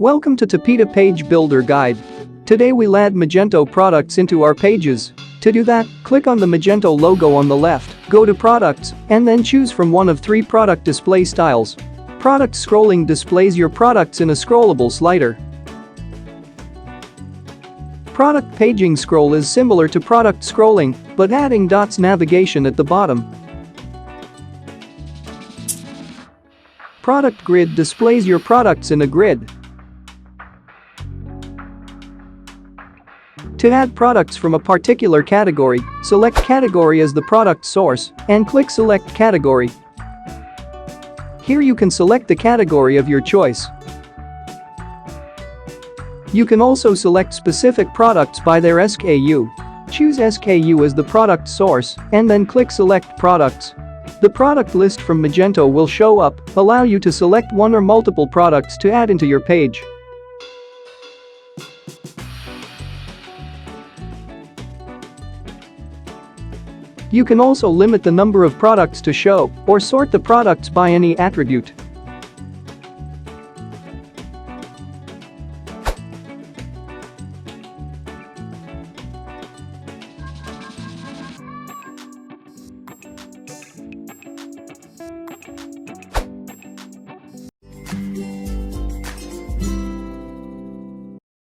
Welcome to Tapeta Page Builder Guide. Today we'll add Magento products into our pages. To do that, click on the Magento logo on the left, go to Products, and then choose from one of 3 product display styles. Product scrolling displays your products in a scrollable slider. Product paging scroll is similar to product scrolling, but adding dots navigation at the bottom. Product grid displays your products in a grid. To add products from a particular category, select Category as the product source and click Select Category. Here you can select the category of your choice. You can also select specific products by their SKU. Choose SKU as the product source and then click Select Products. The product list from Magento will show up, allow you to select one or multiple products to add into your page. You can also limit the number of products to show or sort the products by any attribute.